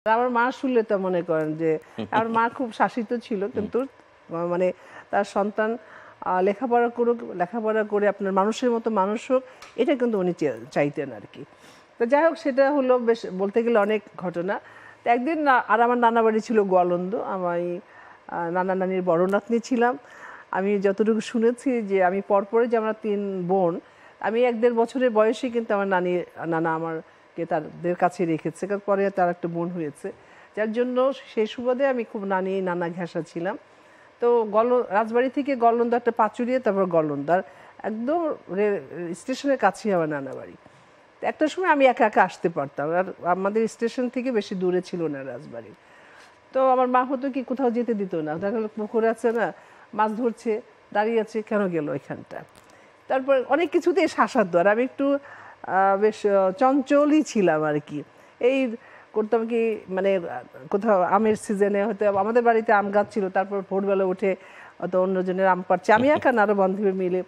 আমার মা শুনলে তো মনে করেন যে আমার মা খুব শাসিত ছিল, কিন্তু মানে তার সন্তান লেখাপড়া করুক, লেখাপড়া করে আপনার মানুষের মতো মানুষ হোক, এটা কিন্তু উনি চাইতেন আর কি। তো যাই হোক, সেটা হলো বেশ বলতে গেলে অনেক ঘটনা। তো একদিন আর আমার নানা বাড়ি ছিল গোয়ালন্দ, আমি নানা নানির বড় নাতনি ছিলাম। আমি যতটুকু শুনেছি যে আমি পরপরে যে আমরা 3 বোন, আমি 1-1.5 বছরের বয়সে কিন্তু আমার নানা আমারকে তাদের কাছে রেখেছে, কারণ পরে তার একটা বোন হয়েছে, যার জন্য সেই সুবাদে আমি খুব নানা ঘেঁষা ছিলাম। তো রাজবাড়ি থেকে গলন্দা একটা পাচুরিয়ে, তারপর গলন্দার একদম স্টেশনের কাছেই আমার নানা বাড়ি। একটা সময় আমি একা একা আসতে পারতাম, আর আমাদের স্টেশন থেকে বেশি দূরে ছিল না রাজবাড়ি। তো আমার মা হতো কি, কোথাও যেতে দিত না, দেখা গেলো পুকুর আছে না, মাছ ধরছে, দাঁড়িয়ে আছে, কেন গেল এখানটা। তারপর অনেক কিছুতেই শাসাতো, আর আমি একটু বেশ চঞ্চলই ছিলাম আর কি। এই করতাম কি, মানে কোথাও আমের সিজনে হয়তো আমাদের বাড়িতে আম গাছ ছিল, তারপর ভোরবেলা উঠে হয়তো অন্যজনের আম পাড়ছি, আমি একা না আরও বান্ধবী মিলে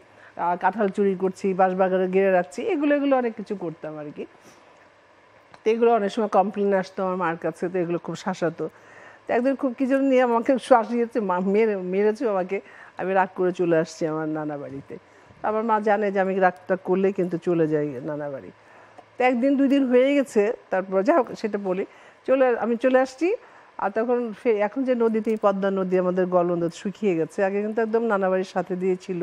কাঁঠাল চুরি করছি, বাঁশবাগানে গেড়ে রাখছি, এগুলো অনেক কিছু করতাম আর কি। তো এগুলো অনেক সময় কমপ্লেন আসতো আমার মার কাছে, তো এগুলো খুব শাসাতো। তো একদিন খুব কিছু নিয়ে আমাকে শাসিয়েছে, মেরেছে আমাকে, আমি রাগ করে চলে আসছি আমার নানা বাড়িতে। আমার মা জানে যে আমি রাগটা করলে কিন্তু চলে যাই নানা বাড়ি। তো 1-2 দিন হয়ে গেছে, তারপর যা হোক সেটা বলি, আমি চলে আসছি। আর তখন এখন যে নদীতে, পদ্মা নদী আমাদের গলন্দ শুকিয়ে গেছে, আগে কিন্তু একদম নানা বাড়ির সাথে দিয়ে ছিল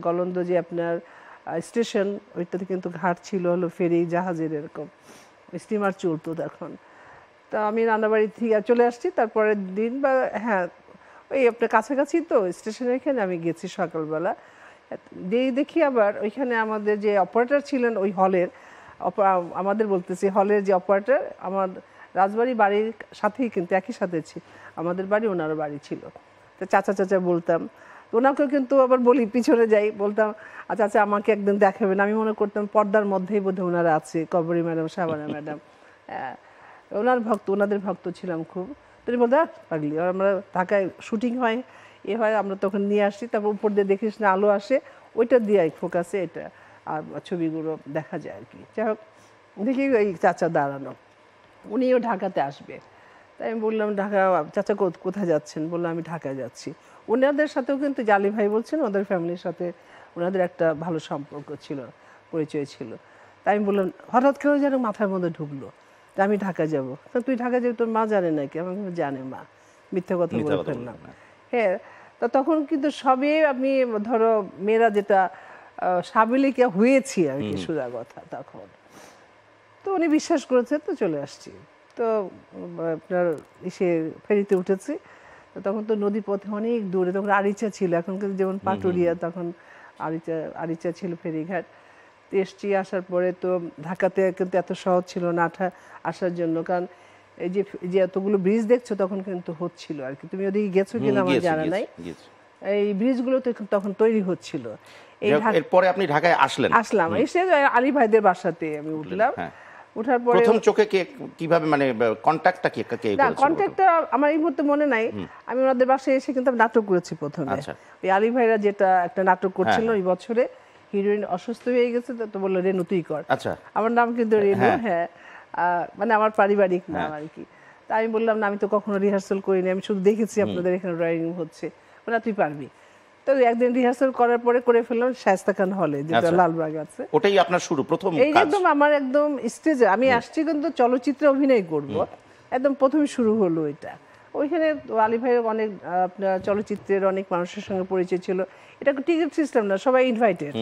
গলন্দ, যে আপনার স্টেশন, ওইটাতে কিন্তু ঘাট ছিল হলো ফেরি জাহাজের, এরকম স্টিমার চলতো তখন। তা আমি রান্নাবাড়ি থেকে চলে আসছি, তারপরের দিন বা হ্যাঁ, ওই আপনার কাছাকাছি তো স্টেশনের এখানে আমি গেছি সকালবেলা। দেখি আবার ওইখানে আমাদের যে অপারেটর ছিলেন ওই হলের, আমাদের বলতেছি হলের যে অপারেটর, আমার রাজবাড়ি বাড়ির সাথেই কিন্তু একই সাথে আমাদের বাড়ি, ওনারও বাড়ি ছিল। তো চাচা চাচা বলতাম, ওনাকেও কিন্তু আবার বলি, পিছনে যাই, বলতাম আচ্ছা আচ্ছা আমাকে একদিন দেখাবেন। আমি মনে করতাম পর্দার মধ্যেই বোধহয় ওনারা আছে, কবরী ম্যাডাম, শাবানা ম্যাডাম, ওনাদের ভক্ত ছিলাম খুব। তিনি বলতে পাগলি, আর আমরা ঢাকায় শুটিং হয়, হয়, আমরা তখন নিয়ে আসি, তারপর উপর দিয়ে দেখিস না আলো আসে, ওইটা দিয়ে ফোকাসে এটা আর ছবিগুলো দেখা যায় আর কি। যাই হোক, দেখি এই চাচা দাঁড়ানো, উনিও ঢাকাতে আসবে। তাই আমি বললাম ঢাকা, চাচা কোথায় যাচ্ছেন? বললাম আমি ঢাকায় যাচ্ছি। ওনাদের সাথেও কিন্তু জালি ভাই বলছেন, ওদের ফ্যামিলির সাথে ওনাদের একটা ভালো সম্পর্ক ছিল, পরিচয় ছিল। তাই আমি বললাম হঠাৎ করে যেন মাথার মধ্যে ঢুকলো যে আমি ঢাকা যাবো। তুই ঢাকা যাবি, তোর মা জানে নাকি? আমাকে জানে মা, মিথ্যা কথা বলে ফেললাম। হ্যাঁ, তখন কিন্তু সবই আমি, ধরো মেয়েরা যেটা সাবেলিকা হয়েছি আর কি, সোজা কথা তখন। তো উনি বিশ্বাস করেছে, তো চলে আসছি। তো আপনার ফেরিতে উঠেছি, তখন তো নদী পথে অনেক দূরে, তখন আরিচা ছিল, এখন কিন্তু যেমন পাটুরিয়া, তখন আরিচা ছিল ফেরিঘাট। এসছি, আসার পরে তো ঢাকাতে কিন্তু এত সহজ ছিল না আসার জন্য, কারণ এই যে এতগুলো ব্রিজ দেখছো তখন কিন্তু হচ্ছিল আর কি। তুমি ওদিকে গেছো কিনা আমার জানা নাই, এই ব্রিজগুলো তো তখন তৈরি হচ্ছিল। এরপরে আপনি ঢাকায় আসলাম, এসে আলী ভাইদের বাসাতে আমি উঠলাম। উঠার পরে প্রথম চোখে কিভাবে, মানে কন্টাক্টটা কে করেছিল? না, কন্ট্যাক্টটা আমার এই মুহূর্তে মনে নাই। আমি ওনাদের বাসায় এসে কিন্তু নাটক করেছি প্রথমে। ওই আলী ভাইরা যেটা একটা নাটক করছিল ওই বছরে, হিরোইন অসুস্থ হয়ে গেছে, তো বললো রেনু তুই কর। আমার নাম কিন্তু রেনু, হ্যাঁ, মানে আমার পারিবারিক নাম আর কি। তা আমি বললাম না, আমি তো কখনো রিহার্সাল করিনি, আমি শুধু দেখেছি আপনাদের এখানে ড্রয়িং হচ্ছে, বলে তুই পারবি। তো একদিন রিহার্সাল করার পরে করে ফেললাম শায়েস্তা খান হলে, যেটা লালবাগ আছে। ওটাই আপনার শুরু, প্রথম এই একদম আমার একদম স্টেজে আমি আসছি কিন্তু চলচ্চিত্রে অভিনয় করব, একদম প্রথমে শুরু হলো এটা। ওইখানে আলী ভাইয়ের অনেক আপনার চলচ্চিত্রের অনেক মানুষের সঙ্গে পরিচয় ছিল। এটা টিকিট সিস্টেম না, সবাই ইনভাইটেড।